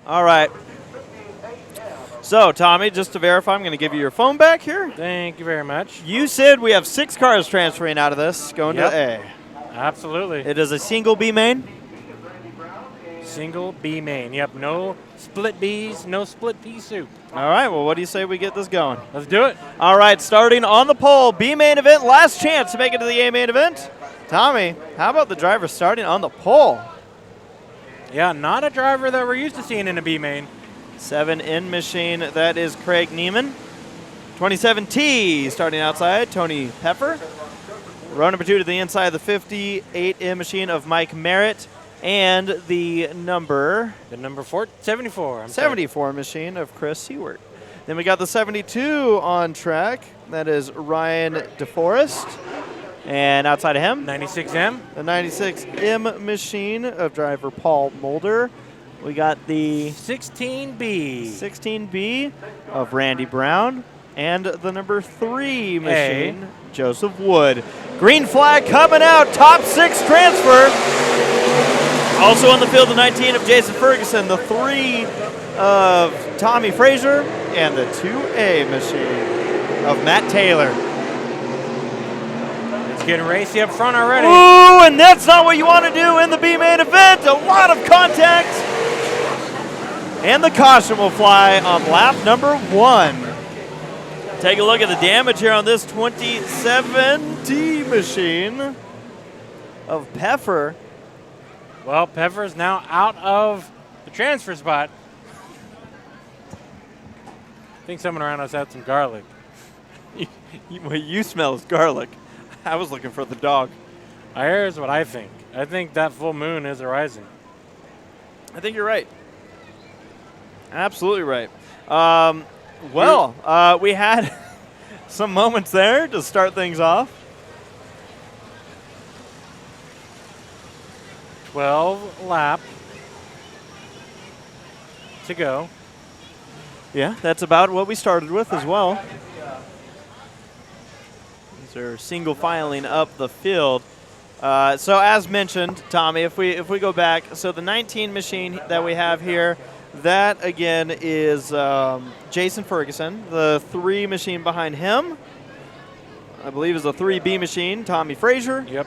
All right. So, Tommy, just to verify, I'm going to give you your phone back here. Thank you very much. You said we have 6 cars transferring out of this, going to A. Absolutely. It is a single B main. Single B main. Yep, no split Bs, no split pea soup. All right, well, what do you say we get this going? Let's do it. All right, starting on the pole, B main event, last chance to make it to the A main event. Tommy, how about the driver starting on the pole? Yeah, not a driver that we're used to seeing in a B main. 7 machine, that is Craig Neiman. 27T starting outside, Tony Peffer. Row number 2 to the inside of the 58 machine of Mike Merritt. And the number 74. 74 machine of Chris Seward. Then we got the 72 on track. That is Ryan DeForest. And outside of him, 96M. the 96M machine of driver Paul Mulder. We got the 16B of Randy Brown. And the number 3 machine, Joseph Wood. Green flag coming out, top 6 transfer. Also on the field, the 19 of Jason Ferguson, the 3 of Tommy Frazier, and the 2A machine of Matt Taylor. It's getting racy up front already. Ooh, and that's not what you want to do in the B main event. A lot of contact. And the caution will fly on lap number 1. Take a look at the damage here on this 27D machine of Peffer. Well, Peffer's now out of the transfer spot. I think someone around us had some garlic. What you smell is garlic. I was looking for the dog. Here's what I think. I think that full moon is arising. I think you're right. Absolutely right. We had some moments there to start things off. 12 lap to go. Yeah, that's about what we started with as well. These are single filing up the field. So as mentioned, Tommy, if we go back, so the 19 machine that we have here, that again is Jason Ferguson. The 3 machine behind him, I believe, is a 3B machine, Tommy Frazier. Yep.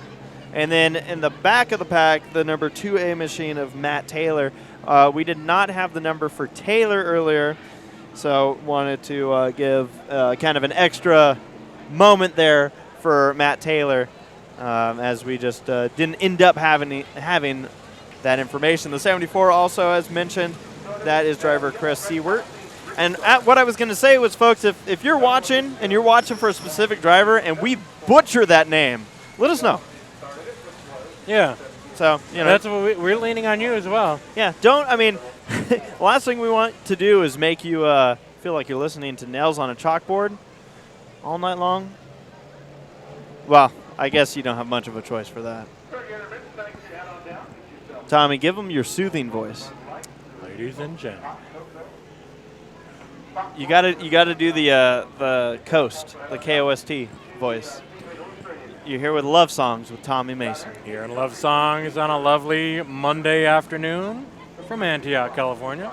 And then in the back of the pack, the number 2A machine of Matt Taylor. We did not have the number for Taylor earlier, so wanted to give kind of an extra moment there for Matt Taylor, as we just didn't end up having that information. The 74 also, as mentioned, that is driver Chris Seward. And what I was going to say was, folks, if you're watching and you're watching for a specific driver and we butcher that name, let us know. Yeah. So, that's what we're leaning on you as well. Yeah, the last thing we want to do is make you feel like you're listening to nails on a chalkboard all night long. Well, I guess you don't have much of a choice for that. Tommy, give them your soothing voice. Ladies and gentlemen. You gotta do the coast, the KOST voice. You're here with Love Songs with Tommy Mason. Here in Love Songs on a lovely Monday afternoon from Antioch, California.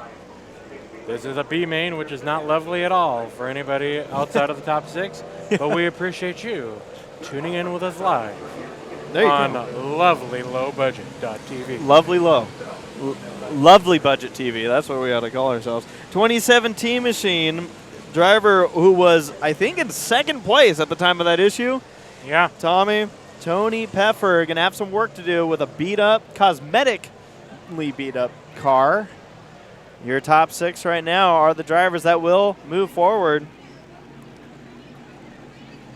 This is a B main, which is not lovely at all for anybody outside of the top 6, but we appreciate you tuning in with us live on lovelylowbudget.tv. Lovely budget TV. That's what we ought to call ourselves. 2017 machine driver who was, I think, in 2nd place at the time of that issue. Yeah. Tony Peffer going to have some work to do with a beat-up, cosmetically beat-up car. Your top 6 right now are the drivers that will move forward.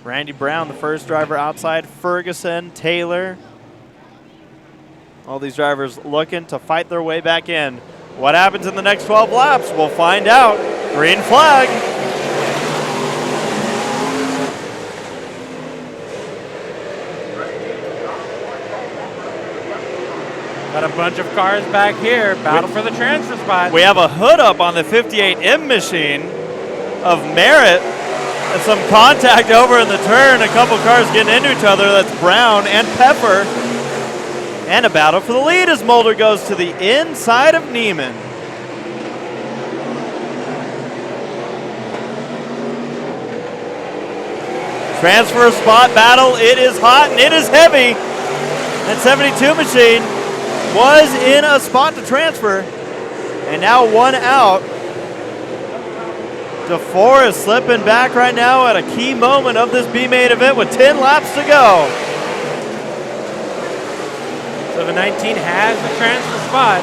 Randy Brown, the first driver outside. Ferguson, Taylor. All these drivers looking to fight their way back in. What happens in the next 12 laps? We'll find out. Green flag. Got a bunch of cars back here. Battle for the transfer spot. We have a hood up on the 58M machine of Merritt. And some contact over in the turn. A couple cars getting into each other. That's Brown and Peffer. And a battle for the lead as Mulder goes to the inside of Neiman. Transfer spot battle. It is hot and it is heavy. That 72 machine was in a spot to transfer. And now one out. DeFore is slipping back right now at a key moment of this B main event with 10 laps to go. So the 19 has the transfer spot.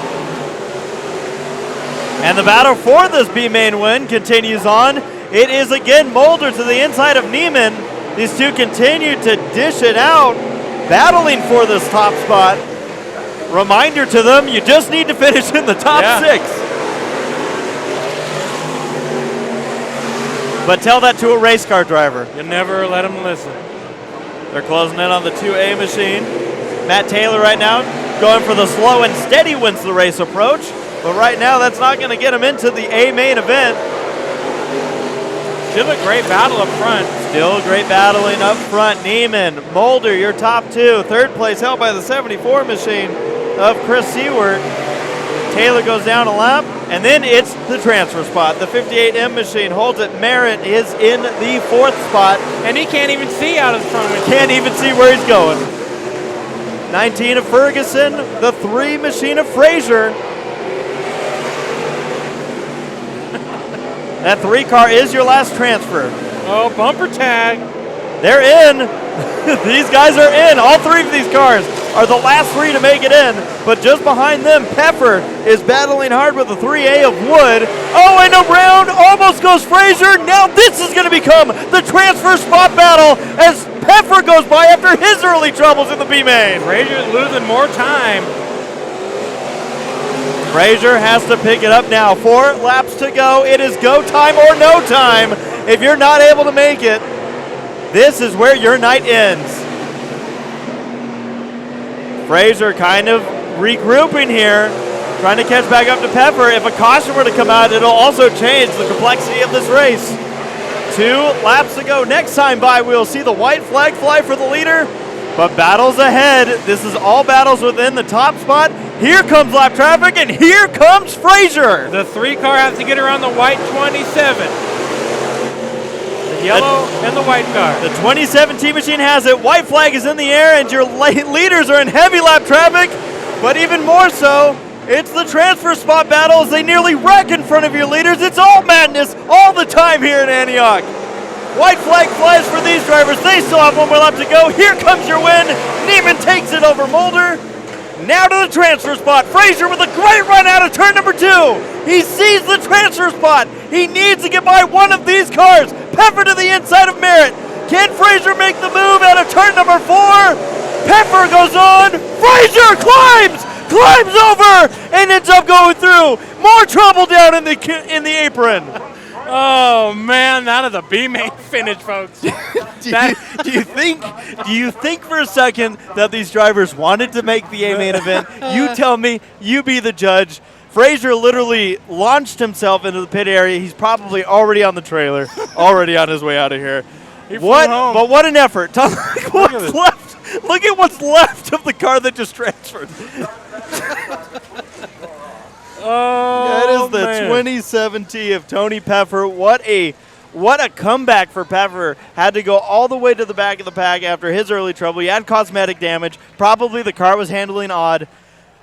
And the battle for this B main win continues on. It is again Mulder to the inside of Neiman. These two continue to dish it out, battling for this top spot. Reminder to them, you just need to finish in the top 6. But tell that to a race car driver. You never let them listen. They're closing in on the 2A machine. Matt Taylor right now going for the slow and steady wins the race approach. But right now that's not going to get him into the A main event. Still a great battle up front. Still great battling up front. Neiman, Mulder, your top two. Third place held by the 74 machine of Chris Seward. Taylor goes down a lap, and then it's the transfer spot. The 58M machine holds it. Merritt is in the 4th spot. And he can't even see out of the front windshield. Can't even see where he's going. 19 of Ferguson, the 3 machine of Frazier. That 3 car is your last transfer. Oh, bumper tag. They're in. These guys are in. All 3 of these cars are the last 3 to make it in. But just behind them, Pepper is battling hard with the 3A of Wood. Oh, and around almost goes Frazier. Now this is going to become the transfer spot battle as Pepper goes by after his early troubles in the B main. Frazier's losing more time. Frazier has to pick it up now. 4 laps to go. It is go time or no time. If you're not able to make it, this is where your night ends. Frazier kind of regrouping here, trying to catch back up to Pepper. If a caution were to come out, it'll also change the complexity of this race. 2 laps to go. Next time by, we'll see the white flag fly for the leader. But battles ahead. This is all battles within the top spot. Here comes lap traffic, and here comes Frazier. The 3 car has to get around the white 27. The yellow and the white car. The 2017 machine has it. White flag is in the air, and your leaders are in heavy lap traffic. But even more so, it's the transfer spot battle as they nearly wreck in front of your leaders. It's all madness all the time here in Antioch. White flag flies for these drivers. They still have 1 more lap to go. Here comes your win. Neiman takes it over Mulder. Now to the transfer spot. Frazier with a great run out of turn number 2. He sees the transfer spot. He needs to get by one of these cars. Pepper to the inside of Merritt. Can Frazier make the move out of turn number 4? Pepper goes on. Frazier climbs over and ends up going through. More trouble down in the apron. Oh man, that is a B main finish, folks. Do you think for a second that these drivers wanted to make the A main event? You tell me. You be the judge. Frazier literally launched himself into the pit area. He's probably already on the trailer, already on his way out of here. But what an effort! Look at what's left of the car that just transferred. Oh, that is the 2017 of Tony Pepper. What a comeback for Pepper. Had to go all the way to the back of the pack after his early trouble. He had cosmetic damage. Probably the car was handling odd.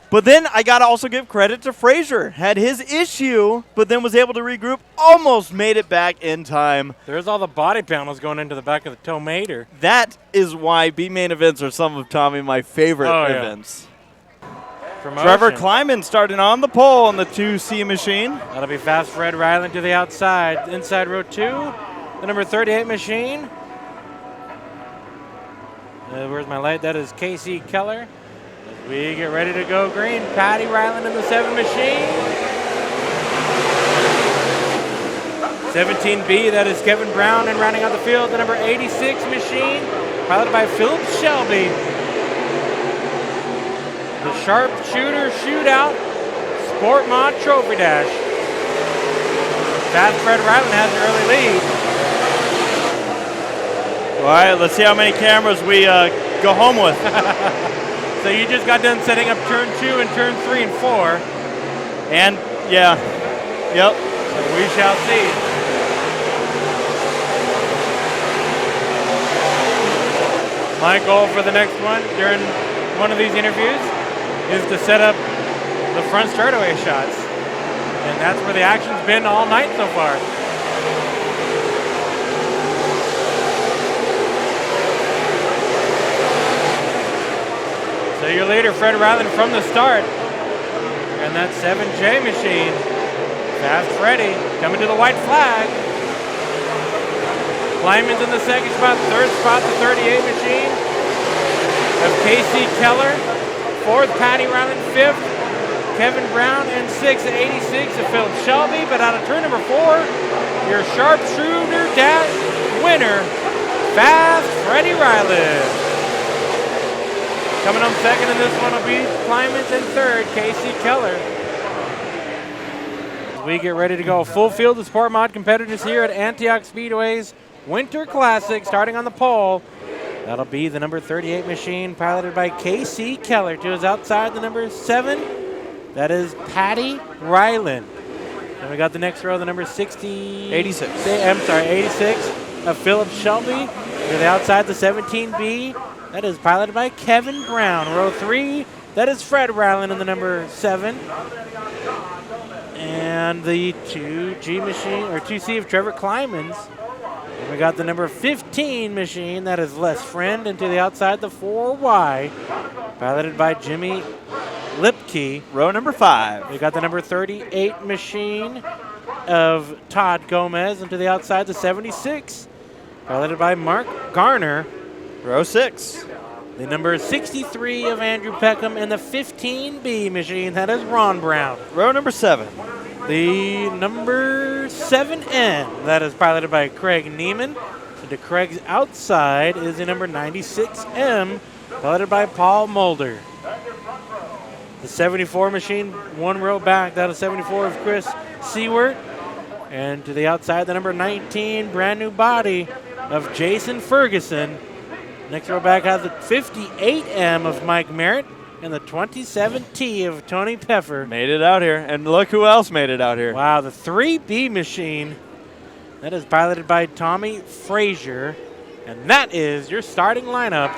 But then I got to also give credit to Frazier. Had his issue, but then was able to regroup. Almost made it back in time. There's all the body panels going into the back of the Tomater. That is why B-main events are some of, Tommy, my favorite events. Promotion. Trevor Kleiman starting on the pole on the 2C machine. That'll be fast Fred Ryland to the outside. Inside row 2, the number 38 machine. Where's my light? That is Casey Keller. As we get ready to go green, Patty Ryland in the 7 machine. 17B, that is Kevin Brown, and rounding out the field, the number 86 machine, piloted by Philip Shelby. The Sharpshooter Shootout Sport Mod Trophy Dash. Fast Fred Ryland has the early lead. All right, let's see how many cameras we go home with. So you just got done setting up turn 2 and turn 3 and 4. And, yeah, yep. We shall see. My goal for the next one during one of these interviews is to set up the front straightaway shots. And that's where the action's been all night so far. So your leader, Fred Ryland, from the start. And that 7J machine. Fast Freddy coming to the white flag. Lyman's in the second spot, third spot, the 38 machine of Casey Keller. Fourth, Patty Ryland. Fifth, Kevin Brown. And sixth, 86 of Philip Shelby. But out of turn number 4, your sharpshooter dash winner, Fast Freddy Ryland. Coming on second in this one will be Lyman's, and third, Casey Keller. As we get ready to go full field of Sport Mod competitors here at Antioch Speedway's Winter Classic, starting on the pole. That'll be the number 38 machine piloted by Casey Keller. To his outside, the number 7. That is Patty Ryland. Then we got the next row, the number 86 of Philip Shelby. To the outside, the 17B. That is piloted by Kevin Brown. Row 3, that is Fred Ryland in the number 7. And the 2G machine, or 2C of Trevor Klymans. We got the number 15 machine, that is Les Friend, and to the outside, the 4Y, piloted by Jimmy Lipke. Row number 5. We got the number 38 machine of Todd Gomez, and to the outside, the 76, piloted by Mark Garner. Row 6. The number 63 of Andrew Peckham, and the 15B machine, that is Ron Brown. Row number 7. The number 7N, that is piloted by Craig Neiman. And to Craig's outside is the number 96M, piloted by Paul Mulder. The 74 machine, one row back, that is 74 of Chris Seward. And to the outside, the number 19, brand new body of Jason Ferguson. Next row back has the 58M of Mike Merritt and the 27T of Tony Peffer. Made it out here, and look who else made it out here. Wow, the 3B machine, that is piloted by Tommy Frazier, and that is your starting lineup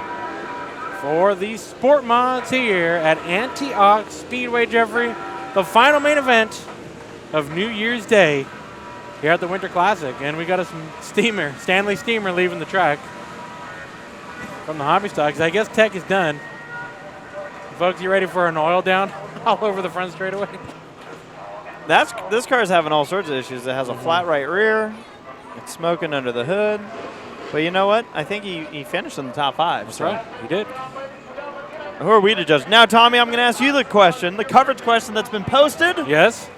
for the Sport Mods here at Antioch Speedway, Jeffrey. The final main event of New Year's Day here at the Winter Classic, and we got a steamer, Stanley Steamer, leaving the track from the hobby stocks. I guess tech is done. Folks, you ready for an oil down all over the front straightaway? This car is having all sorts of issues. It has a flat right rear. It's smoking under the hood. But you know what? I think he finished in the top 5. That's right. He did. Who are we to judge? Now, Tommy, I'm going to ask you the question, the coverage question that's been posted. Yes.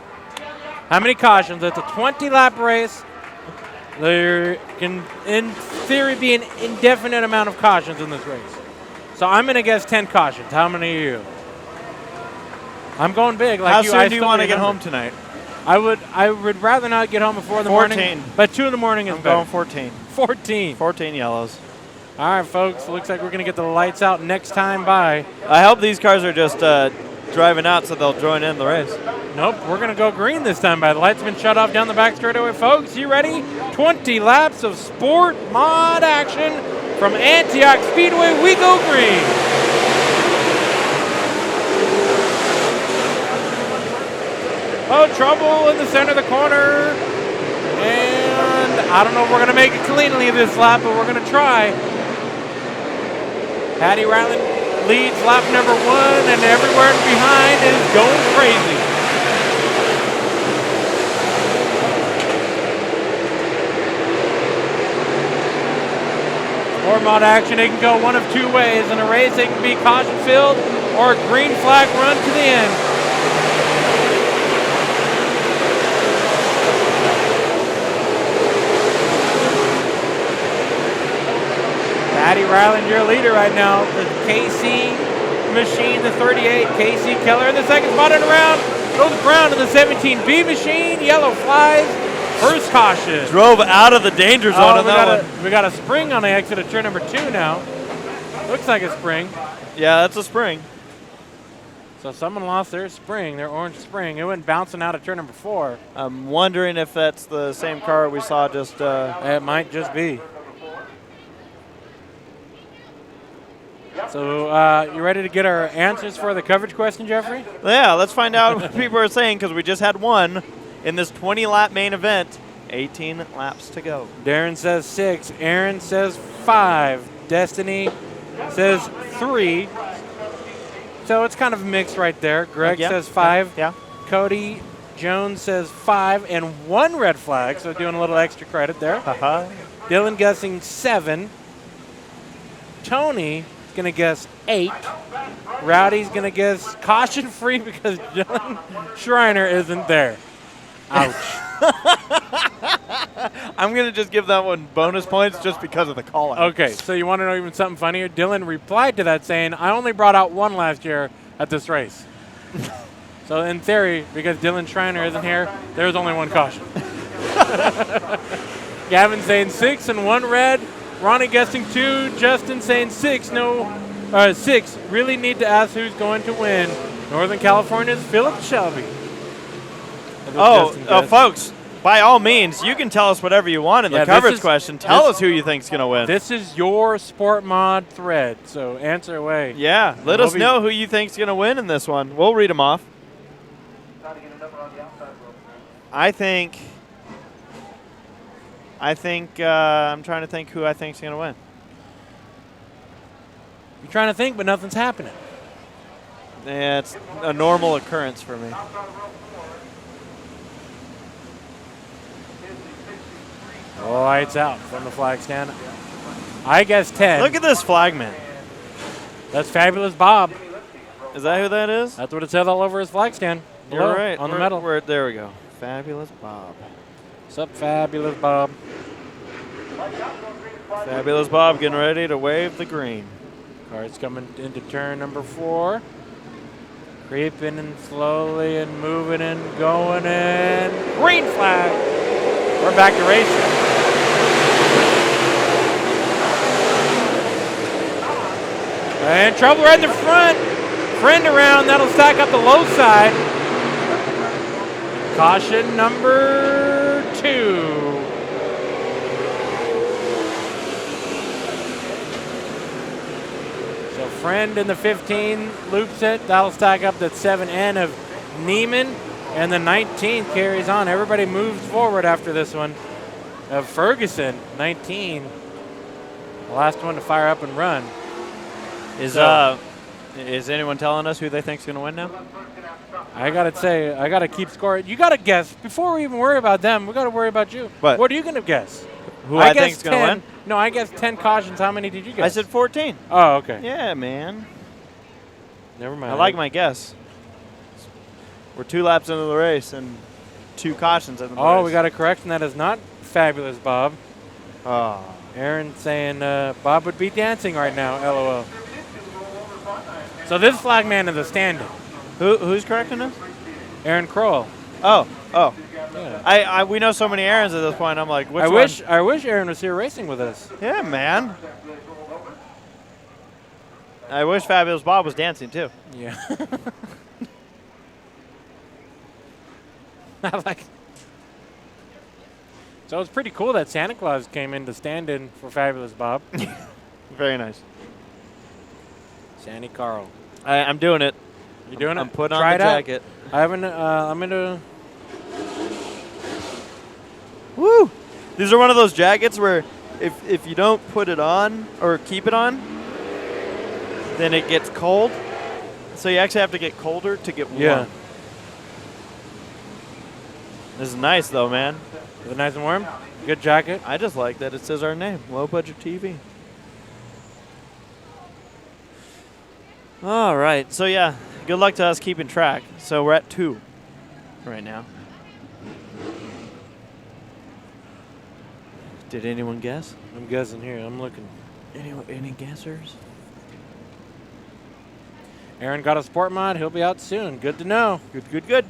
How many cautions? It's a 20-lap race. There can, in theory, be an indefinite amount of cautions in this race. So I'm going to guess 10 cautions. How many are you? I'm going big. Like How you, soon do you want to get home tonight? I would rather not get home before the 14. morning. But 2 in the morning is I'm better. going 14. 14. 14 yellows. All right, folks. Looks like we're going to get the lights out next time by. I hope these cars are just driving out so they'll join in the race. Nope, we're going to go green this time by. The lights have been shut off down the back straightaway. Folks, you ready? 20 laps of Sport Mod action from Antioch Speedway. We go green. Oh, trouble in the center of the corner. And I don't know if we're going to make it cleanly this lap, but we're going to try. Patty Ryland leads lap number 1, and everywhere behind is going crazy. Sport Mod action, it can go one of 2 ways. In a race, it can be caution filled or a green flag run to the end. Patty Ryland, your leader right now. The KC machine, the 38, Casey Keller in the second spot and around. Goes Brown to the 17B machine. Yellow flies. First caution. Drove out of the danger zone on that one. We got a spring on the exit of turn number 2 now. Looks like a spring. Yeah, that's a spring. So someone lost their spring, their orange spring. It went bouncing out of turn number 4. I'm wondering if that's the same car we saw just. It might just be. So you ready to get our answers for the coverage question, Jeffrey? Yeah, let's find out what people are saying because we just had one in this 20-lap main event. 18 laps to go. Darren says 6. Aaron says 5. Destiny says 3. So it's kind of mixed right there. Greg says 5. Yeah. Cody Jones says 5 and 1 red flag, so doing a little extra credit there. Dylan guessing 7. Tony is going to guess 8. Rowdy's going to guess caution free because Dylan Schreiner isn't there. Ouch. I'm going to just give that one bonus points just because of the call-out. Okay, so you want to know even something funnier? Dylan replied to that saying, I only brought out 1 last year at this race. So in theory, because Dylan Schreiner isn't here, there's only 1 caution. Gavin saying 6 and 1 red. Ronnie guessing 2. Justin saying 6. 6. Really need to ask who's going to win. Northern California's Philip Shelby. Folks, by all means, you can tell us whatever you want in the coverage question. Tell us who you think's going to win. This is your Sport Mod thread, so answer away. Yeah, let us know who you think's going to win in this one. We'll read them off. I'm trying to think who I think's going to win. You're trying to think, but nothing's happening. Yeah, it's a normal occurrence for me. Oh, lights out from the flag stand. I guess 10. Look at this flagman. That's Fabulous Bob. Is that who that is? That's what it says all over his flag stand. Below, You're right. On the medal. There we go. Fabulous Bob. What's up, Fabulous Bob? Fabulous Bob getting ready to wave the green. Car's coming into turn number 4. Creeping and slowly and moving and going in. Green flag. We're back to racing. And trouble right in the front. Friend around. That'll stack up the low side. Caution number 2. So friend in the 15 loops it. That'll stack up the 7N of Neiman. And the 19 carries on. Everybody moves forward after this one. Of Ferguson, 19. The last one to fire up and run. Is anyone telling us who they think's going to win now? I gotta keep score. You gotta guess before we even worry about them. We gotta worry about you. What are you gonna guess? Who I think's going to win? No, I guessed 10 cautions. How many did you guess? I said 14. Oh, okay. Yeah, man. Never mind. I like my guess. We're 2 laps into the race and 2 cautions in the race. Oh, we got a correction. That is not Fabulous Bob. Oh. Aaron saying Bob would be dancing right now. LOL. So this flagman is a stand-in. Who's correcting us? Aaron Kroll. Oh. Yeah. We know so many Aarons at this point. I'm like, which one? I wish Aaron was here racing with us. Yeah, man. I wish Fabulous Bob was dancing too. Yeah. I like. So it's pretty cool that Santa Claus came in to stand in for Fabulous Bob. Very nice. Sandy Carl. I'm doing it. You doing it? I'm putting on the jacket. I haven't. I'm gonna. Woo! These are one of those jackets where if you don't put it on or keep it on, then it gets cold. So you actually have to get colder to get warm. Yeah. This is nice though, man. Is it nice and warm? Good jacket. I just like that it says our name, Low Budget TV. All right. So yeah, good luck to us keeping track. So we're at 2 right now. Did anyone guess? I'm guessing here. I'm looking. Any guessers? Aaron got a sport mod. He'll be out soon. Good to know. Good.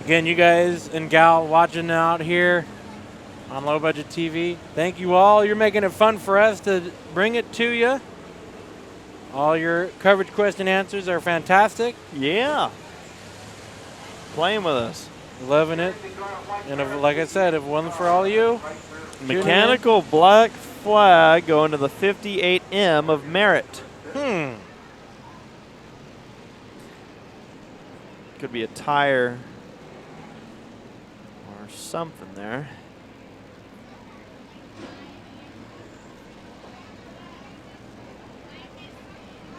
Again, you guys and gal watching out here on Low Budget TV, thank you all. You're making it fun for us to bring it to you. All your coverage question answers are fantastic. Yeah. Playing with us. Loving it. And like I said, if it wasn't for all of you, Mechanical black flag going to the 58M of Merit. Could be a tire or something there.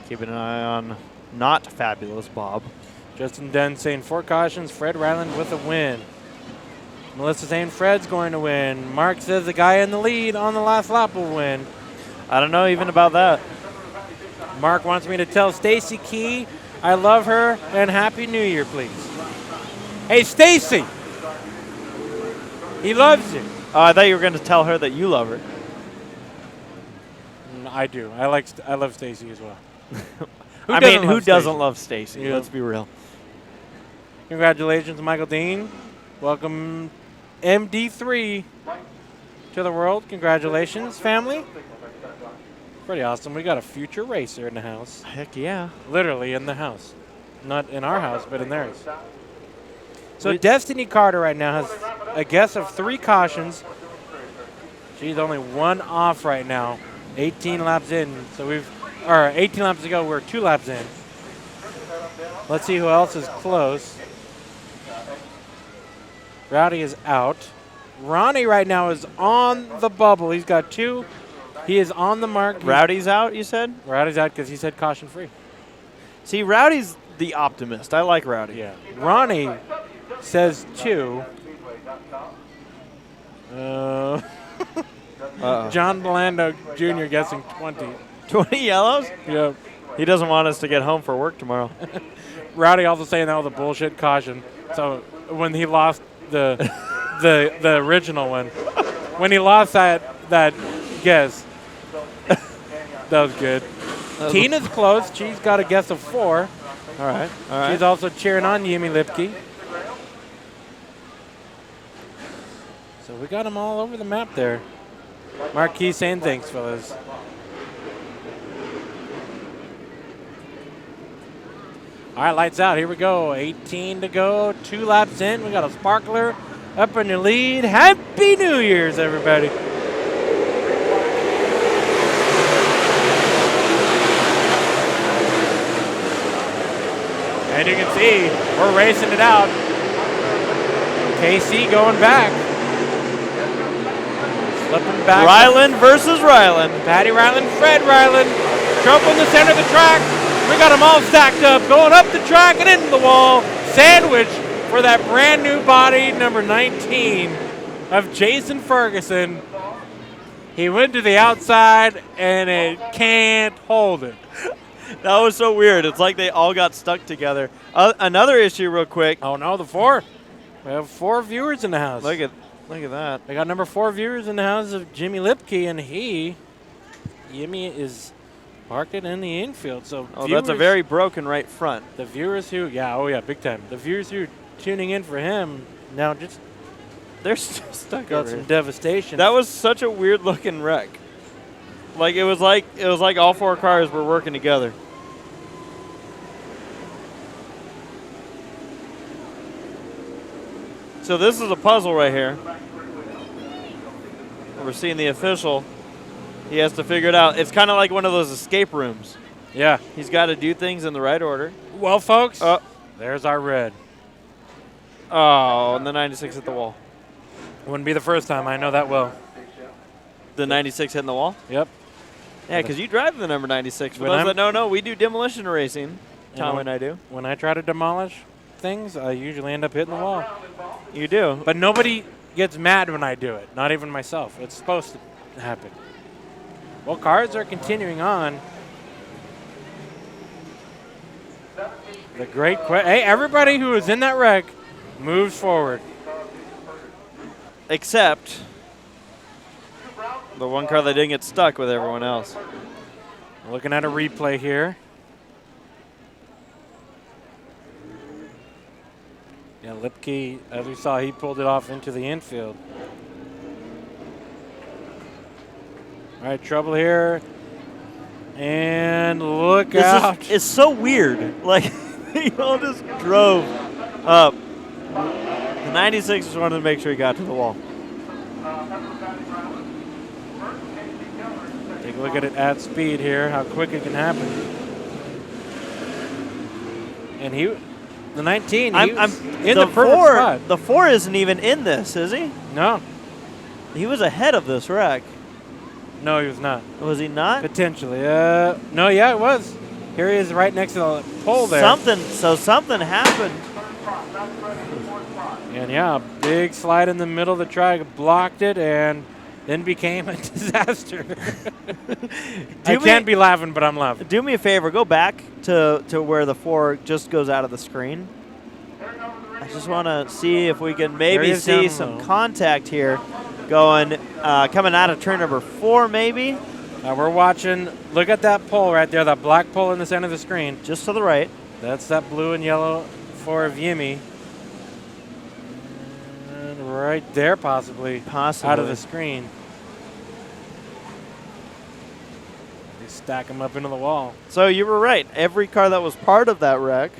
Keeping an eye on not fabulous Bob. Justin Dunn saying 4 cautions, Fred Ryland with a win. Melissa saying Fred's going to win. Mark says the guy in the lead on the last lap will win. I don't know even about that. Mark wants me to tell Stacy Key I love her and Happy New Year, please. Hey, Stacy! He loves you. Oh, I thought you were going to tell her that you love her. I do. I love Stacy as well. Who doesn't love Stacy? Yeah. Let's be real. Congratulations, Michael Dean. Welcome, MD3, to the world. Congratulations, family. Pretty awesome. We got a future racer in the house. Heck yeah. Literally in the house. Not in our house, but in theirs. So Destiny Carter right now has a guess of 3 cautions. She's only 1 off right now. 18 laps in. So 18 laps ago, we're 2 laps in. Let's see who else is close. Rowdy is out. Ronnie right now is on the bubble. He's got 2. He is on the mark. Rowdy's out, you said? Rowdy's out because he said caution free. See, Rowdy's the optimist. I like Rowdy. Yeah. Ronnie says 2. John Belando Jr. guessing 20. 20 yellows? Yep. He doesn't want us to get home for work tomorrow. Rowdy also saying that was a bullshit caution. So when he lost the original one, when he lost that guess, that was good. Tina's close. She's got a guess of 4. All right. All right. She's also cheering on Yumi Lipke. So we got them all over the map there. Marquis saying thanks, fellas. All right, lights out. Here we go. 18 to go. 2 laps in. We got a sparkler up in the lead. Happy New Year's, everybody. And you can see we're racing it out. KC going back. Slipping back. Ryland versus Ryland. Patty Ryland, Fred Ryland. Trump in the center of the track. We got them all stacked up, going up the track and into the wall. Sandwich for that brand new body, number 19 of Jason Ferguson. He went to the outside and it can't hold it. That was so weird. It's like they all got stuck together. Another issue real quick. Oh no, the 4. We have 4 viewers in the house. Look at that. We got number 4 viewers in the house of Jimmy Lipke, and Jimmy is parked it in the infield. So that's a very broken right front. The viewers who, big time. The viewers who are tuning in for him now they're stuck got over some here. devastation. That was such a weird looking wreck. Like it was like all 4 cars were working together. So this is a puzzle right here. We're seeing the official. He has to figure it out. It's kind of like one of those escape rooms. Yeah. He's got to do things in the right order. Well, folks, there's our red. Oh, and the 96 hit the wall. Wouldn't be the first time. I know that well. The 96 hitting the wall? Yep. Yeah, because you drive the number 96. For When those I'm- that don't know, we do demolition racing. Tom and I do. When I try to demolish things, I usually end up hitting the wall. You do. But nobody gets mad when I do it. Not even myself. It's supposed to happen. Well, cars are continuing on. The great question. Hey, everybody who was in that wreck moves forward. Except the one car that didn't get stuck with everyone else. Looking at a replay here. Yeah, Lipke, as we saw, he pulled it off into the infield. All right, trouble here. And look out. It's so weird. Like, they all just drove up. 96 just wanted to make sure he got to the wall. Take a look at it at speed here, how quick it can happen. And the 19, he was in the perfect spot. The 4 isn't even in this, is he? No. He was ahead of this wreck. No, he was not. Was he not? Potentially. No, yeah, it was. Here he is right next to the pole there. Something happened. And yeah, a big slide in the middle of the track, blocked it, and then became a disaster. I can't be laughing, but I'm laughing. Do me a favor, go back to where the 4 just goes out of the screen. I just want to see if we can maybe see some contact here going, coming out of turn number 4 maybe. We're watching, look at that pole right there, that black pole in the center of the screen. Just to the right. That's that blue and yellow for Yimi. And right there possibly. Out of the screen. They stack them up into the wall. So you were right. Every car that was part of that wreck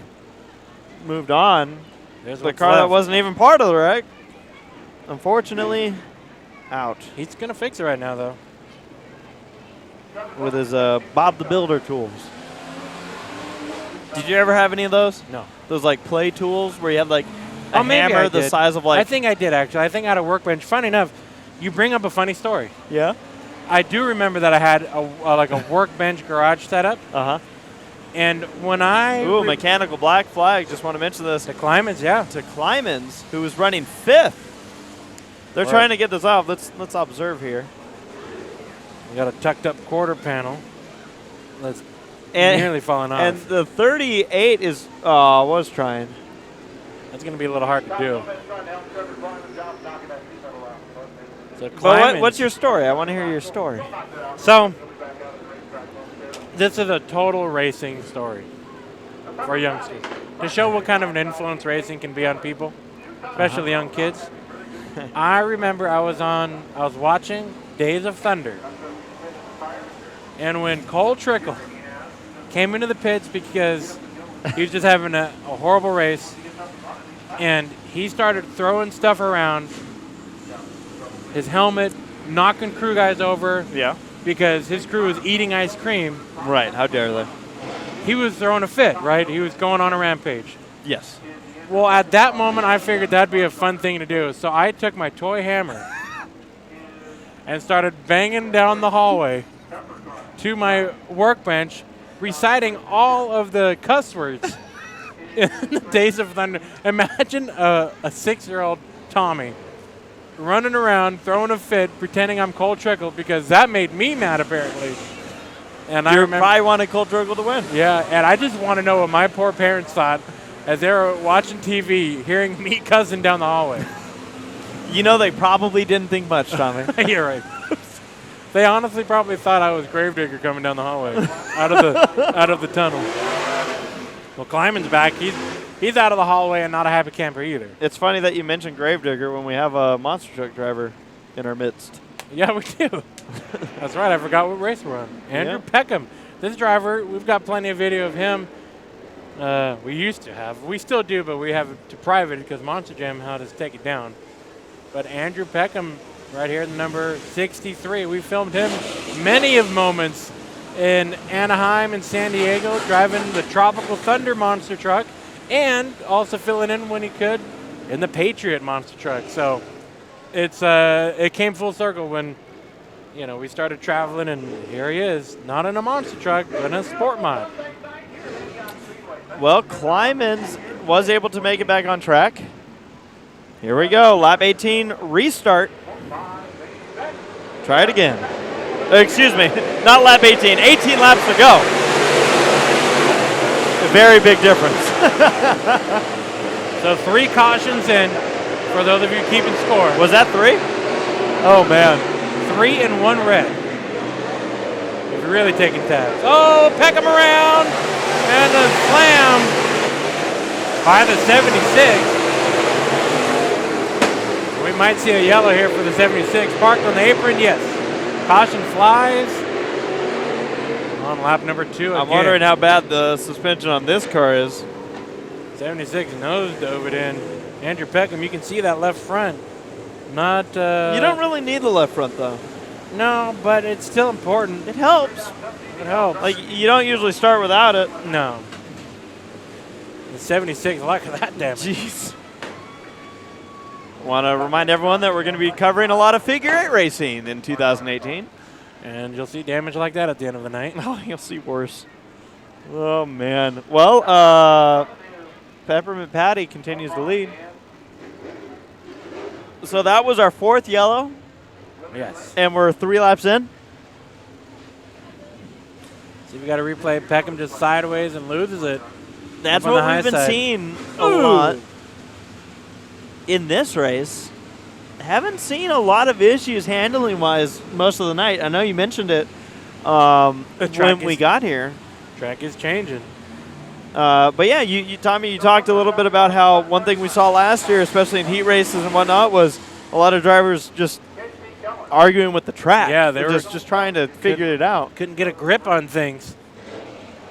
moved on. There's the car that wasn't even part of the wreck, unfortunately, out. He's going to fix it right now, though. With his Bob the Builder tools. Did you ever have any of those? No. Those like play tools where you had like a hammer the size of like... I think I did, actually. I think I had a workbench. Funny enough, you bring up a funny story. Yeah? I do remember that I had like a workbench garage setup. Uh-huh. And when I... Ooh, mechanical black flag. Just want to mention this. To Kleiman's, yeah. To Kleiman's, who was running 5th. They're trying to get this off. Let's observe here. We got a tucked up quarter panel that's nearly falling off. And the 38 is was trying. That's going to be a little hard to do. So but what's your story? I want to hear your story. So this is a total racing story for youngsters to show what kind of an influence racing can be on people, especially young kids. I remember I was watching Days of Thunder. And when Cole Trickle came into the pits because he was just having a horrible race, and he started throwing stuff around, his helmet, knocking crew guys over because his crew was eating ice cream. Right, how dare they? He was throwing a fit, right? He was going on a rampage. Yes. Well, at that moment, I figured that'd be a fun thing to do. So I took my toy hammer and started banging down the hallway to my workbench, reciting all of the cuss words in the Days of Thunder. Imagine a 6-year-old Tommy running around, throwing a fit, pretending I'm Cole Trickle, because that made me mad, apparently. And I remember, probably wanted Cole Trickle to win. Yeah, and I just want to know what my poor parents thought as they were watching TV, hearing me cussing down the hallway. You know, they probably didn't think much, Tommy. You're right. They honestly probably thought I was Gravedigger coming down the hallway, out of the tunnel. Well, Kleiman's back. He's out of the hallway and not a happy camper either. It's funny that you mentioned Gravedigger when we have a monster truck driver in our midst. Yeah, we do. That's right. I forgot what race we're on. Andrew Peckham. This driver, we've got plenty of video of him. We used to have. We still do, but we have it to private because Monster Jam had us take it down. But Andrew Peckham, right here, the number 63. We filmed him many of moments in Anaheim and San Diego, driving the Tropical Thunder monster truck, and also filling in when he could in the Patriot monster truck. So it came full circle when we started traveling, and here he is, not in a monster truck, but in a sport mod. Well, Kleiman's was able to make it back on track. Here we go, lap 18 restart. Try it again. Excuse me, not lap 18. 18 laps to go. A very big difference. So 3 cautions in for those of you keeping score. Was that 3? Oh, man. 3 and 1 red. If you're really taking tabs. Oh, Peckham around. And a slam by the 76. We might see a yellow here for the 76. Parked on the apron, yes. Caution flies on lap number 2 again. I'm wondering how bad the suspension on this car is. 76 nose dove it in. Andrew Peckham, you can see that left front. Not. You don't really need the left front, though. No, but it's still important. It helps. It helps. Like, you don't usually start without it. No. The 76, luck of that damage. Jeez. Want to remind everyone that we're going to be covering a lot of figure 8 racing in 2018. And you'll see damage like that at the end of the night. Oh, you'll see worse. Oh, man. Well, Peppermint Patty continues to lead. So that was our 4th yellow. Yes. And we're 3 laps in. See, we got to replay. Peckham just sideways and loses it. That's what we've been seeing a lot in this race. Haven't seen a lot of issues handling-wise most of the night. I know you mentioned it when we got here. Track is changing. But yeah, Tommy, you talked a little bit about how one thing we saw last year, especially in heat races and whatnot, was a lot of drivers just arguing with the track. Yeah, they were just trying to figure it out. Couldn't get a grip on things.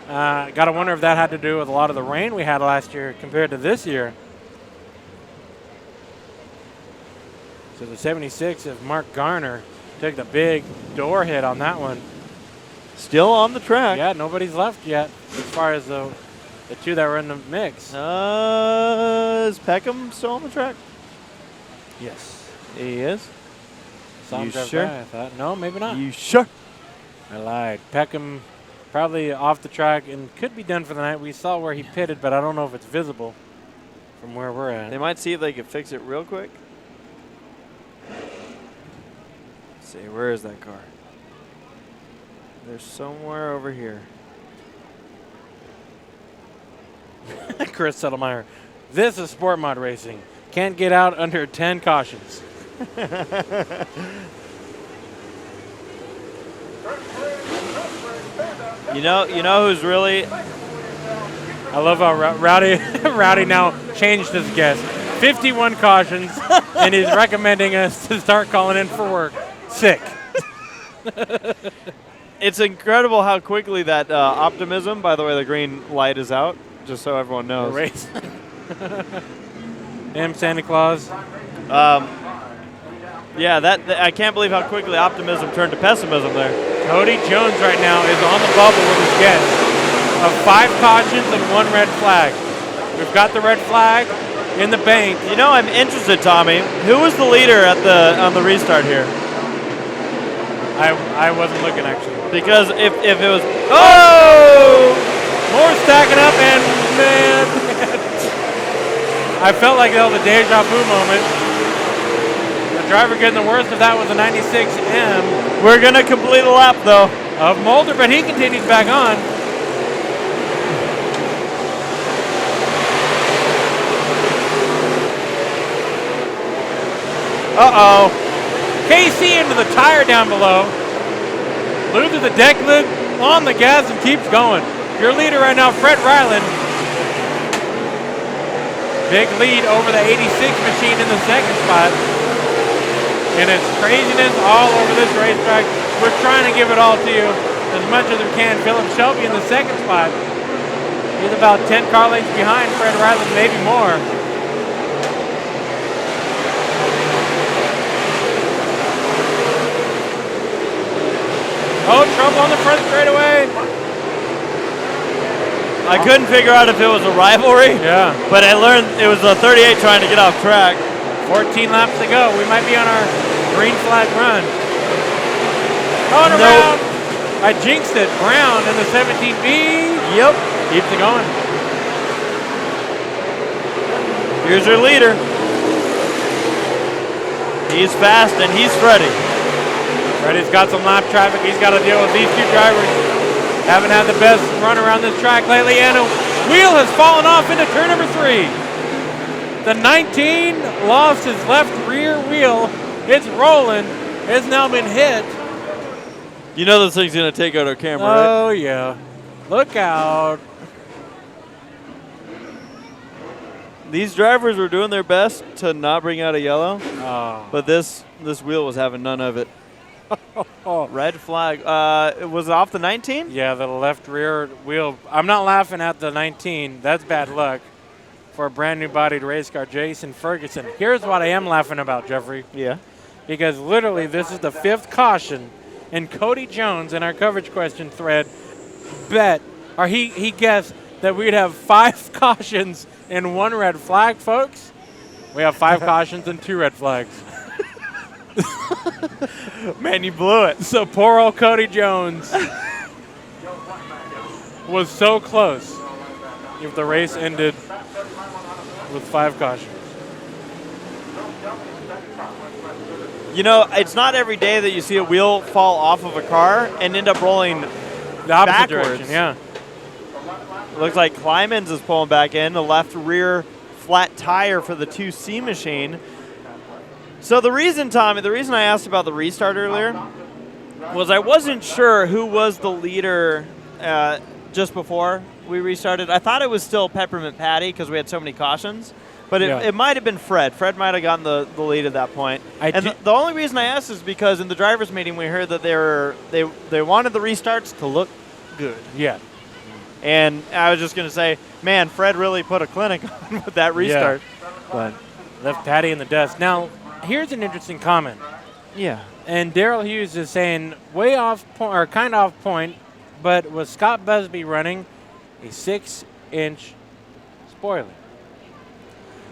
Got to wonder if that had to do with a lot of the rain we had last year compared to this year. So the 76 of Mark Garner took the big door hit on that one. Still on the track. Yeah, nobody's left yet as far as the 2 that were in the mix. Is Peckham still on the track? Yes. He is. You sure? I thought. No, maybe not. You sure? I lied. Peckham probably off the track and could be done for the night. We saw where he pitted, but I don't know if it's visible from where we're at. They might see if they can fix it real quick. Let's see, where is that car? They're somewhere over here. Chris Settlemeyer. This is sport mod racing. Can't get out under 10 cautions. You know who's really... I love how Rowdy now changed his guess. 51 cautions, and he's recommending us to start calling in for work. Sick. It's incredible how quickly that optimism, by the way, the green light is out, just so everyone knows. Race. Damn Santa Claus. Yeah, I can't believe how quickly optimism turned to pessimism there. Cody Jones right now is on the bubble with his guess of 5 cautions and 1 red flag. We've got the red flag in the bank. You know, I'm interested, Tommy. Who was the leader on the restart here? I wasn't looking, actually. Because if it was... Oh! More stacking up, and man. I felt like that was a deja vu moment. The driver getting the worst of that was a 96M. We're going to complete a lap, though. Of Mulder, but he continues back on. Uh-oh. KC into the tire down below. Loses the deck lid on the gas and keeps going. Your leader right now, Fred Ryland. Big lead over the 86 machine in the second spot. And it's craziness all over this racetrack. We're trying to give it all to you as much as we can. Philip Shelby in the second spot. He's about 10 car lengths behind Fred Ryland, maybe more. Oh, trouble on the front straightaway. I couldn't figure out if it was a rivalry. Yeah. But I learned it was a 38 trying to get off track. 14 laps to go. We might be on our green flag run. Oh, and around. I jinxed it. Brown in the 17B. Yep. Keeps it going. Here's your leader. He's fast and he's ready. Freddie's got some lap traffic. He's got to deal with these 2 drivers. Haven't had the best run around this track lately, and a wheel has fallen off into turn number 3. The 19 lost his left rear wheel. It's rolling. It's now been hit. You know this thing's going to take out our camera, Oh, right? yeah. Look out. These drivers were doing their best to not bring out a yellow, Oh. but this wheel was having none of it. Oh. Red flag. Was it off the 19? Yeah, the left rear wheel. I'm not laughing at the 19. That's bad luck. for a brand new bodied race car, Jason Ferguson. Here's what I am laughing about, Jeffrey. Yeah. Because literally this is the 5th caution, and Cody Jones in our coverage question thread he guessed that we'd have 5 cautions and 1 red flag, folks. We have 5 cautions and 2 red flags. Man, you blew it. So poor old Cody Jones was so close if the race ended with 5 cautions. You know, it's not every day that you see a wheel fall off of a car and end up rolling The opposite backwards. direction, yeah. Looks like Klimans is pulling back in, the left rear flat tire for the 2C machine. So the reason, Tommy, I asked about the restart earlier was I wasn't sure who was the leader just before we restarted. I thought it was still Peppermint Patty because we had so many cautions, but it might have been Fred. Fred might have gotten the lead at that point. The only reason I asked is because in the drivers' meeting we heard that they wanted the restarts to look good. Yeah. And I was just going to say, man, Fred really put a clinic on with that restart. Yeah. But left Patty in the dust. Now, here's an interesting comment. Yeah. And Daryl Hughes is saying way off point, or kind of off point, but was Scott Busby running a 6-inch spoiler?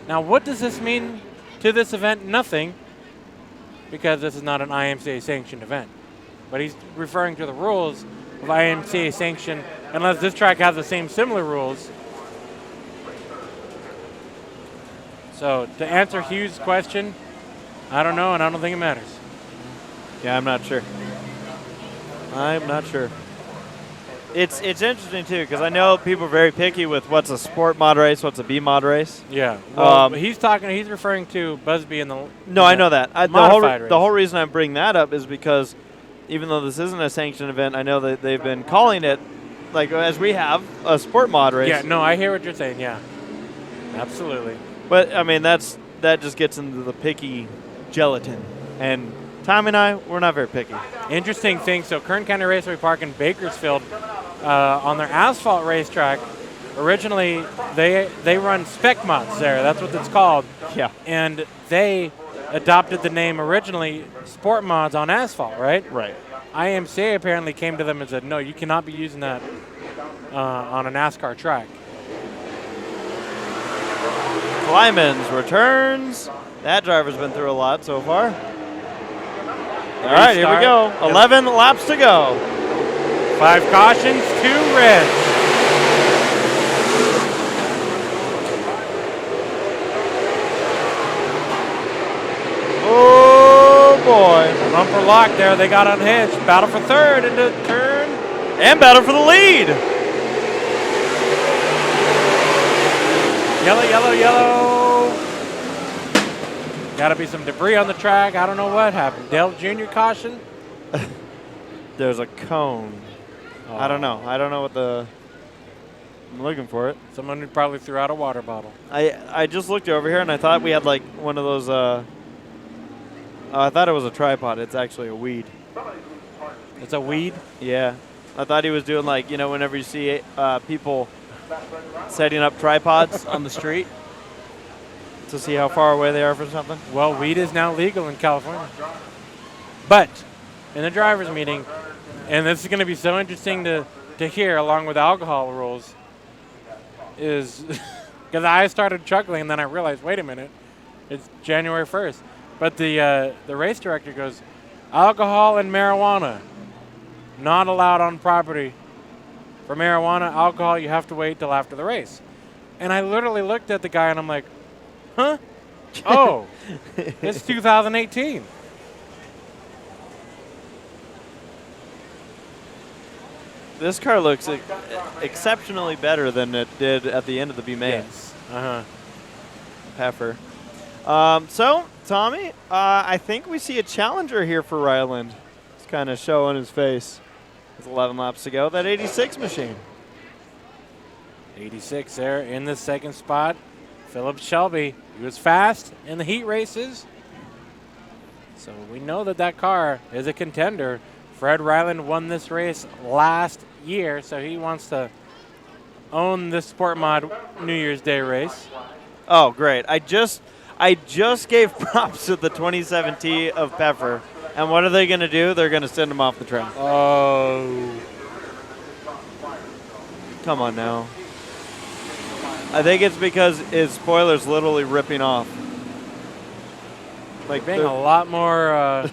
Now, what does this mean to this event? Nothing, because this is not an IMCA sanctioned event. But he's referring to the rules of IMCA sanction, unless this track has the same similar rules. So to answer Hughes' question, I don't know, and I don't think it matters. Yeah, I'm not sure. It's interesting, too, because I know people are very picky with what's a sport mod race, what's a B mod race. Yeah. Well, he's referring to Busby in the No, I know that. The whole reason I'm bringing that up is because even though this isn't a sanctioned event, I know that they've been calling it, like as we have, a sport mod race. Yeah, no, I hear what you're saying, yeah. Absolutely. But, I mean, that just gets into the picky gelatin. And Tommy and I, we're not very picky. Interesting thing, so Kern County Raceway Park in Bakersfield, on their asphalt racetrack, originally they run spec mods there. That's what it's called. Yeah. And they adopted the name originally Sport Mods on asphalt, right? Right. IMCA apparently came to them and said, no, you cannot be using that on a NASCAR track. Klimans returns. That driver's been through a lot so far. All right, here we go. 11 laps to go. 5 cautions, 2 reds. Oh, boy. Bumper lock there. They got unhinged. Battle for third into turn. And battle for the lead. Yellow, yellow, yellow. Got to be some debris on the track. I don't know what happened. Dale Jr. caution. There's a cone. Oh. I don't know. I'm looking for it. Someone who probably threw out a water bottle. I just looked over here and I thought we had like one of those. I thought it was a tripod. It's actually a weed. It's a weed? Yeah. I thought he was doing like, whenever you see people setting up tripods on the street to see how far away they are from something. Well, weed is now legal in California. But in the driver's meeting, and this is going to be so interesting to hear along with alcohol rules, is because I started chuckling and then I realized, wait a minute, it's January 1st. But the race director goes, alcohol and marijuana, not allowed on property. For marijuana, alcohol, you have to wait till after the race. And I literally looked at the guy and I'm like, huh? Oh, it's 2018. This car looks exceptionally better than it did at the end of the B main. Yes. Pepper. So, Tommy, I think we see a challenger here for Ryland. It's kind of showing his face. With 11 laps to go. That 86 machine. 86 there in the second spot. Philip Shelby. He was fast in the heat races. So we know that car is a contender. Fred Ryland won this race last year, so he wants to own this Sport Mod New Year's Day race. Oh, great. I just gave props to the 27T of Pepper. And what are they going to do? They're going to send him off the track. Oh. Come on now. I think it's because his spoiler's literally ripping off. Like being a lot more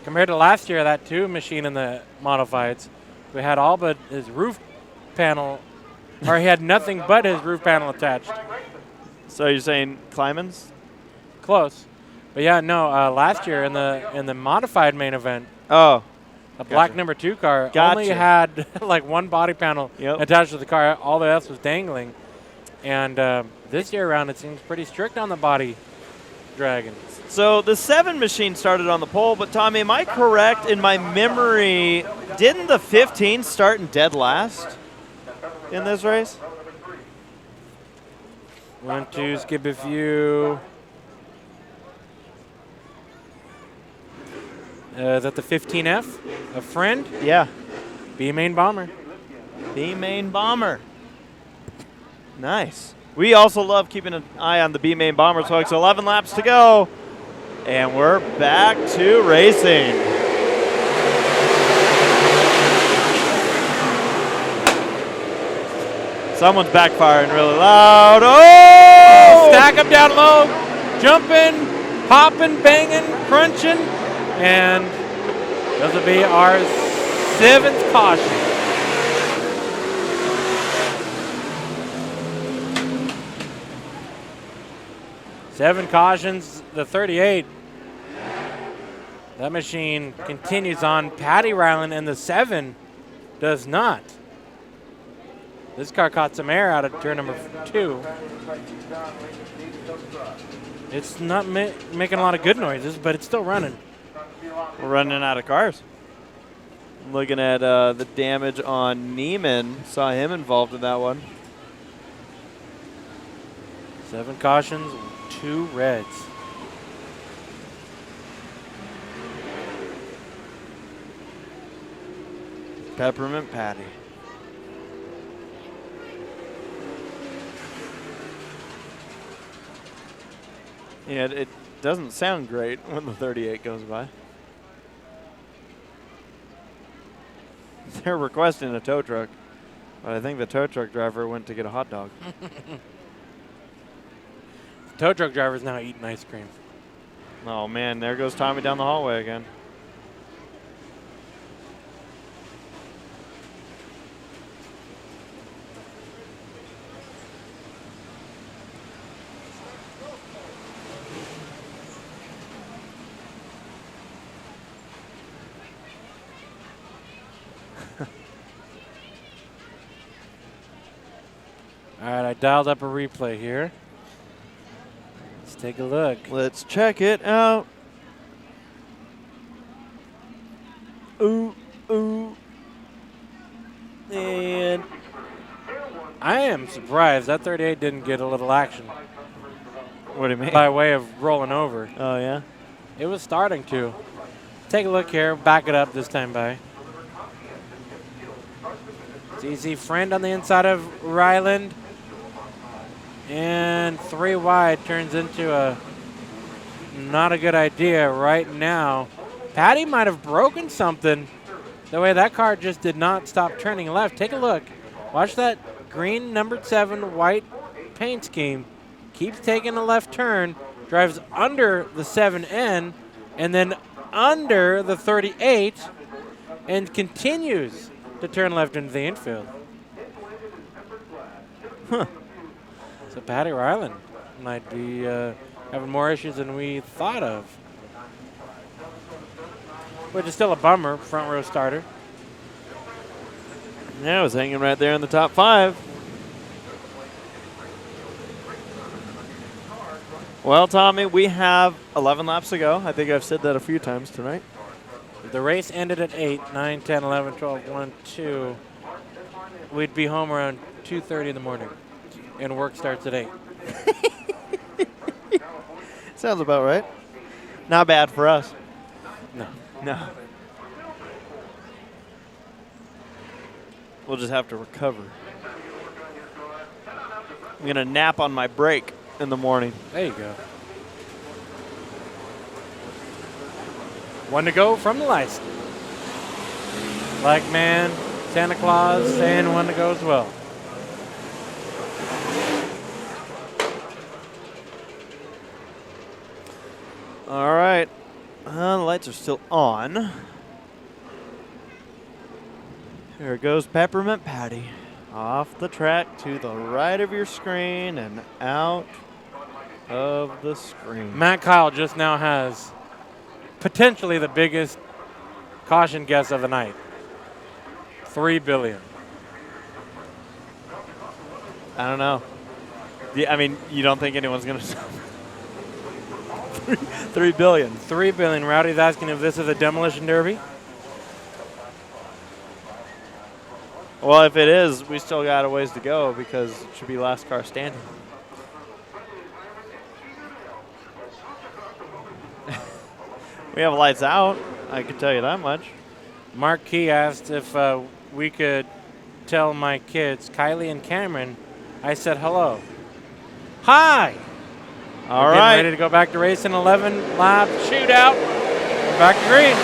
compared to last year, that 2 machine in the modifieds. We had all but his roof panel, or he had nothing but his roof panel attached. So you're saying Kleiman's? Close. But yeah, no, last year in the modified main event, Oh. a black number 2 car only had like 1 body panel attached to the car. All the else was dangling. And this year around, it seems pretty strict on the body dragon. So the 7 machine started on the pole, but Tommy, am I correct in my memory? Didn't the 15 start in dead last in this race? 1, 2, skip a few. Is that the 15F? A friend? Yeah. B-main bomber. B-main bomber. Nice. We also love keeping an eye on the B-main bomber, folks. 11 laps to go. And we're back to racing. Someone's backfiring really loud. Oh! Stack them down low. Jumping, popping, banging, crunching. And this will be our 7th caution. Seven cautions, the 38. That machine continues on. Patty Ryland and the 7 does not. This car caught some air out of turn number 2. It's not making a lot of good noises, but it's still running. We're running out of cars. I'm looking at the damage on Neiman. Saw him involved in that one. 7 cautions, 2 reds. Peppermint Patty. Yeah, it doesn't sound great when the 38 goes by. They're requesting a tow truck, but I think the tow truck driver went to get a hot dog. The tow truck driver's now eating ice cream. Oh man, there goes Tommy down the hallway again. All right, I dialed up a replay here. Let's take a look. Let's check it out. Ooh, ooh. And I am surprised that 38 didn't get a little action. What do you mean? By way of rolling over. Oh, yeah? It was starting to. Take a look here. Back it up this time by. It's easy friend on the inside of Ryland. And 3 wide turns into a not a good idea right now. Patty might have broken something. The way that car just did not stop turning left. Take a look. Watch that green numbered 7 white paint scheme. Keeps taking a left turn. Drives under the 7N and then under the 38 and continues to turn left into the infield. Huh. So Patty Ryland might be having more issues than we thought of. Which is still a bummer, front row starter. Yeah, it was hanging right there in the top 5. Well, Tommy, we have 11 laps to go. I think I've said that a few times tonight. The race ended at 8, 9, 10, 11, 12, 1, 2. We'd be home around 2:30 in the morning, and work starts at 8. Sounds about right. Not bad for us. No. No. We'll just have to recover. I'm going to nap on my break in the morning. There you go. One to go from the lights. Black Man, Santa Claus, and one to go as well. All right. The lights are still on. Here goes Peppermint Patty. Off the track to the right of your screen and out of the screen. Matt Kyle just now has potentially the biggest caution guess of the night. $3 billion. I don't know. I mean, you don't think anyone's going to $3 billion. $3 billion. Rowdy's asking if this is a demolition derby. Well, if it is, we still got a ways to go because it should be last car standing. We have lights out, I can tell you that much. Mark Key asked if we could tell my kids, Kylie and Cameron, I said hello. Hi! All We're right. getting ready to go back to racing 11 lap shootout. We're back to green.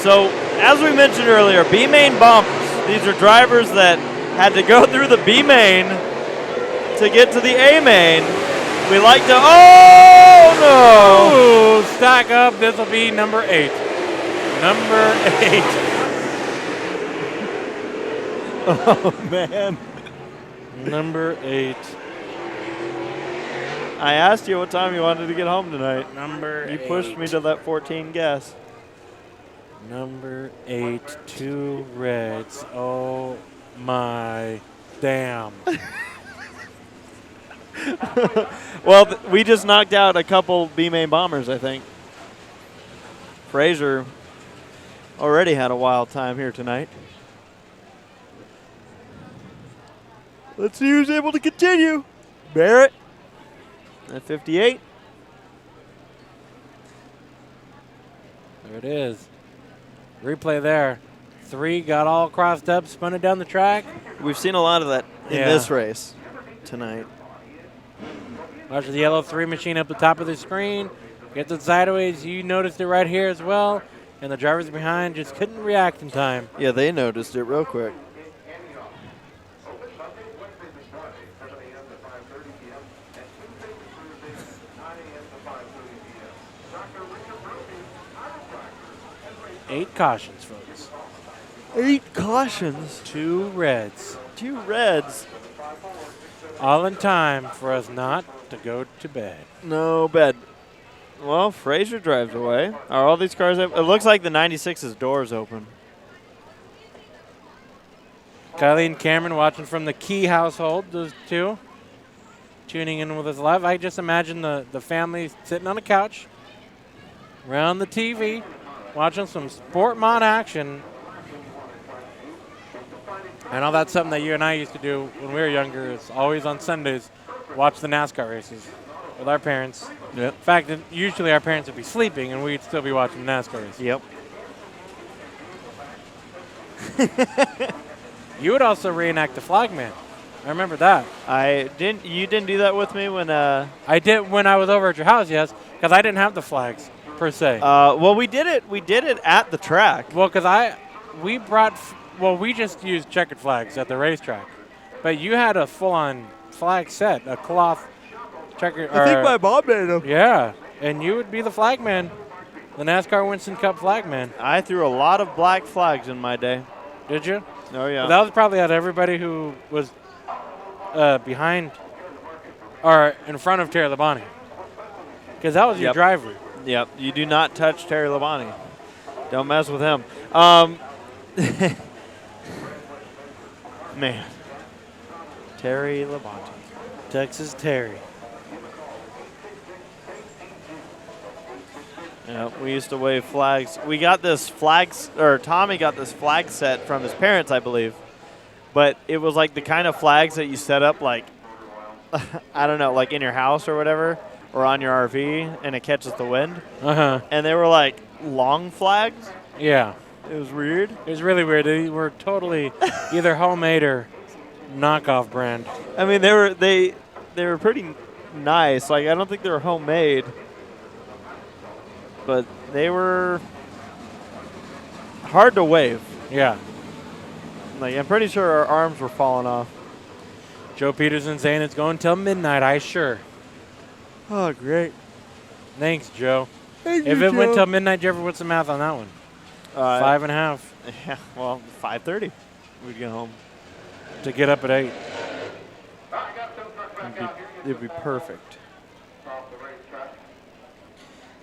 So, as we mentioned earlier, B-main bumpers. These are drivers that had to go through the B-main to get to the A-main. We like to, oh no! Ooh, stack up, this will be number 8. Number 8. Oh man. Number 8. I asked you what time you wanted to get home tonight. Number You 8. pushed me to that 14 guess. Number 8, 2 reds. Oh my damn. Well, we just knocked out a couple B-main bombers, I think. Fraser already had a wild time here tonight. Let's see who's able to continue. Barrett at 58. There it is. Replay there. 3 got all crossed up, spun it down the track. We've seen a lot of that in this race tonight. Watch the yellow 3 machine up the top of the screen. Gets it sideways. You noticed it right here as well. And the drivers behind just couldn't react in time. Yeah, they noticed it real quick. Eight cautions, folks. 8 cautions. 2 reds. 2 reds. All in time for us not to go to bed. No bed. Well, Fraser drives away. Are all these cars? It looks like the 96's doors open. Kylie and Cameron watching from the Key household, those two. Tuning in with us live. I just imagine the family sitting on a couch around the TV, watching some sport mod action. I know that's something that you and I used to do when we were younger. It's always on Sundays, watch the NASCAR races with our parents. Yep. In fact, usually our parents would be sleeping and we'd still be watching the NASCAR races. Yep. You would also reenact the flagman. I remember that. You didn't do that with me when. I did when I was over at your house, yes, because I didn't have the flags per se. Well, we did it. We did it at the track. Well, we just used checkered flags at the racetrack, but you had a full-on flag set, a cloth checker. I think my mom made them. Yeah, and you would be the flagman, the NASCAR Winston Cup flagman. I threw a lot of black flags in my day. Did you? Oh yeah. Well, that was probably at everybody who was behind or in front of Terry Labonte, because that was your driver. Yep. You do not touch Terry Labonte. Don't mess with him. Man. Terry Labonte. Texas Terry. Yeah, we used to wave flags. We got this Tommy got this flag set from his parents, I believe. But it was like the kind of flags that you set up like, I don't know, like in your house or whatever, or on your RV, and it catches the wind. Uh-huh. And they were like long flags. Yeah. It was weird. It was really weird. They were totally either homemade or knockoff brand. I mean, they were pretty nice. Like, I don't think they were homemade, but they were hard to wave. Yeah. Like, I'm pretty sure our arms were falling off. Joe Peterson saying it's going till midnight. I sure. Oh, great. Thanks, Joe. Thank If you, it went Joe. till midnight, Jeffrey, what's the math on that one? 5.5 Yeah, well, 5:30. We'd get home. to get up at 8. It'd be perfect.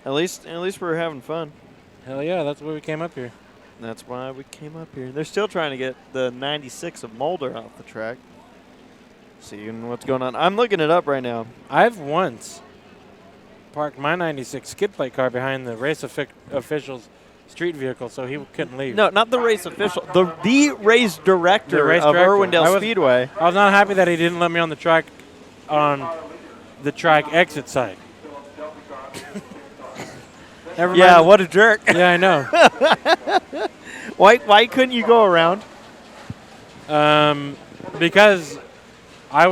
At least we're having fun. Hell yeah, that's why we came up here. That's why we came up here. They're still trying to get the 96 of Mulder off the track. Seeing what's going on. I'm looking it up right now. I've once parked my 96 skid plate car behind the race official's street vehicle so he couldn't leave. No, not the race official. The race director The race of director. Irwindale Speedway. I was not happy that he didn't let me on the track exit side. Never Yeah, mind. what a jerk. Yeah, I know. Why couldn't you go around? Because I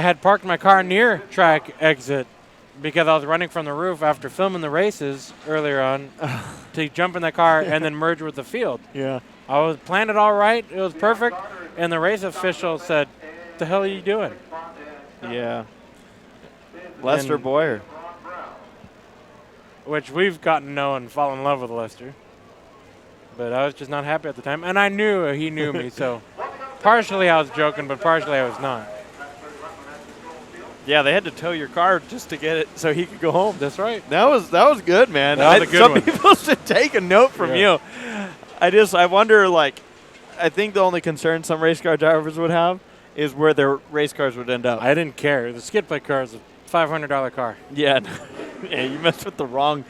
had parked my car near track exit because I was running from the roof after filming the races earlier on to jump in the car and then merge with the field. Yeah. I was planned it all right. It was perfect. And the race official said, "What the hell are you doing?" Yeah. Lester And- Boyer. Which we've gotten to know and fall in love with Lester. But I was just not happy at the time. And I knew he knew me, so partially I was joking, but partially I was not. Yeah, they had to tow your car just to get it so he could go home. That's right. That was good, man. That was a good some one. people should take a note from Yeah. you. I wonder, like, I think the only concern some race car drivers would have is where their race cars would end up. I didn't care. The skid plate car is a $500 car. Yeah, yeah, you messed with the wrong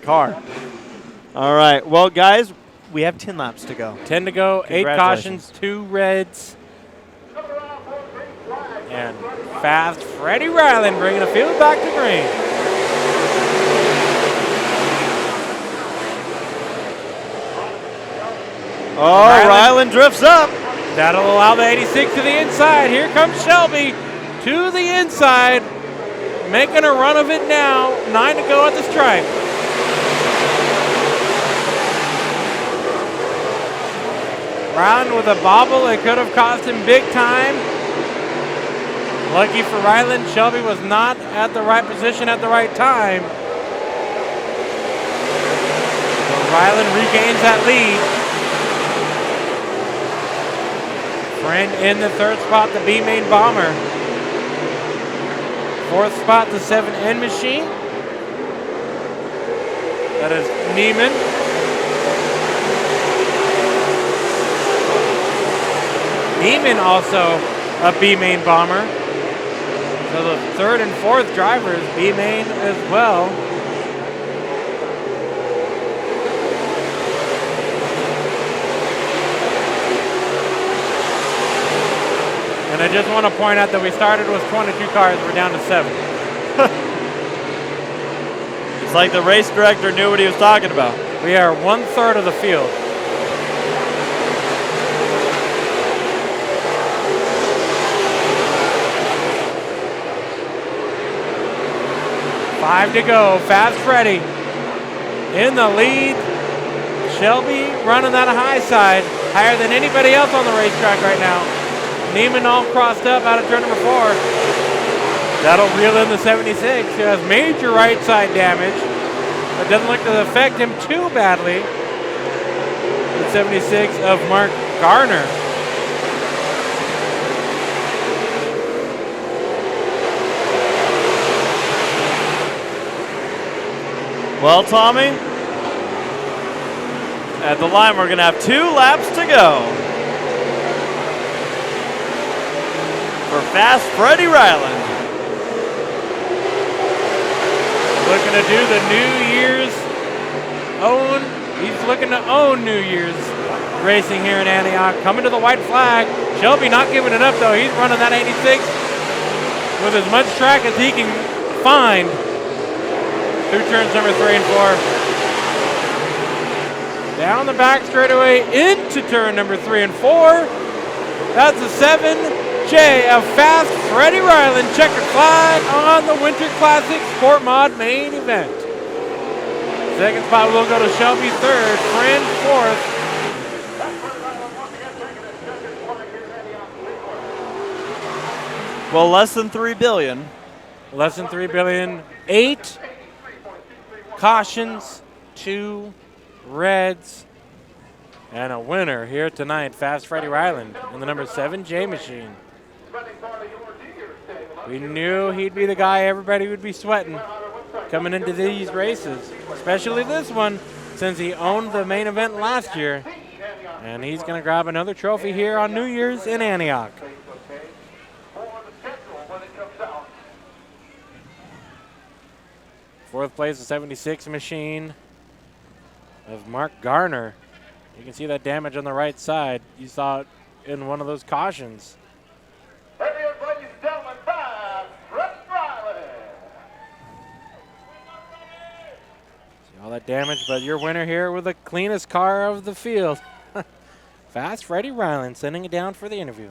car. All right, well, guys, we have 10 laps to go. 10 to go, 8 Congratulations. cautions, 2 reds. And fast Freddie Ryland bringing the field back to green. Oh, Ryland drifts up. That'll allow the 86 to the inside. Here comes Shelby to the inside, making a run of it now. 9 to go at the stripe. Ryland with a bobble, it could have cost him big time. Lucky for Ryland, Shelby was not at the right position at the right time. So Ryland regains that lead. Friend in the 3rd spot, the B-Main Bomber. 4th spot, the 7N Machine. That is Neiman. Neiman also a B-Main Bomber. So the 3rd and 4th drivers, B-Main as well. And I just want to point out that we started with 22 cars, we're down to 7. It's like the race director knew what he was talking about. We are 1/3 of the field. Five to go. Fast Freddy in the lead. Shelby running that high side, higher than anybody else on the racetrack right now. Neiman all crossed up out of turn number 4. That'll reel in the 76, who has major right side damage. It doesn't look to affect him too badly. The 76 of Mark Garner. Well, Tommy, at the line, we're going to have 2 laps to go for Fast Freddie Ryland. Looking to do the New Year's own. He's looking to own New Year's racing here in Antioch. Coming to the white flag. Shelby not giving it up, though. He's running that 86 with as much track as he can find through turns number 3 and 4. Down the back straightaway into turn number 3 and 4. That's a 7J of Fast Freddie Ryland checkered flag on the Winter Classic Sport Mod main event. Second spot will go to Shelby third, Friend fourth. Well, less than $3 billion. Less than $3 billion. 8 cautions, 2 reds, and a winner here tonight, Fast Freddie Ryland in the number 7J machine. We knew he'd be the guy everybody would be sweating coming into these races, especially this one, since he owned the main event last year. And he's going to grab another trophy here on New Year's in Antioch. Fourth place, the 76 machine of Mark Garner. You can see that damage on the right side. You saw it in one of those cautions. Ladies and gentlemen, Freddie Ryland. See all that damage, but your winner here with the cleanest car of the field. Fast Freddie Ryland sending it down for the interview.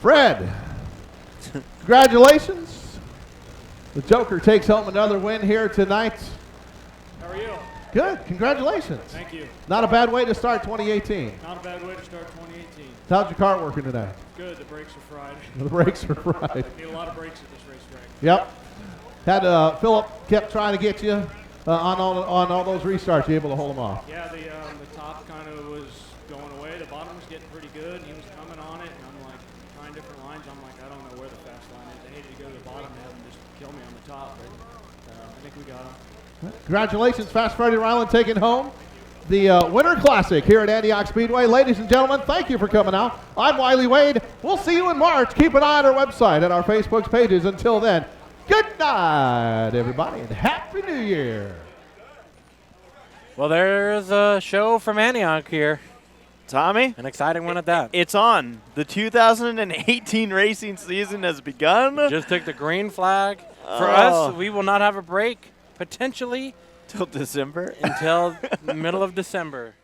Fred, congratulations. The Joker takes home another win here tonight. How are you? Good, congratulations. Thank you. Not a bad way to start 2018. Not a bad way to start 2018. How's your car working today? Good, the brakes are fried. The brakes are fried. Need a lot of brakes at this racetrack. Yep. Had Philip kept trying to get you on all those restarts. You able to hold them off? Yeah, the top kind of was going away. The bottom was getting pretty good. He was coming on it, and I'm like trying different lines. I'm like, I don't know where the fast line is. I hated to go to the bottom and have him just kill me on the top, but I think we got him. Congratulations, Fast Freddie Ryland taking home the Winter Classic here at Antioch Speedway. Ladies and gentlemen, thank you for coming out. I'm Wiley Wade. We'll see you in March. Keep an eye on our website and our Facebook pages. Until then, good night, everybody, and Happy New Year. Well, there's a show from Antioch here. Tommy? An exciting one at that. It's on. The 2018 racing season has begun. Just took the green flag. For Oh. us, we will not have a break, potentially, Till December. until the middle of December.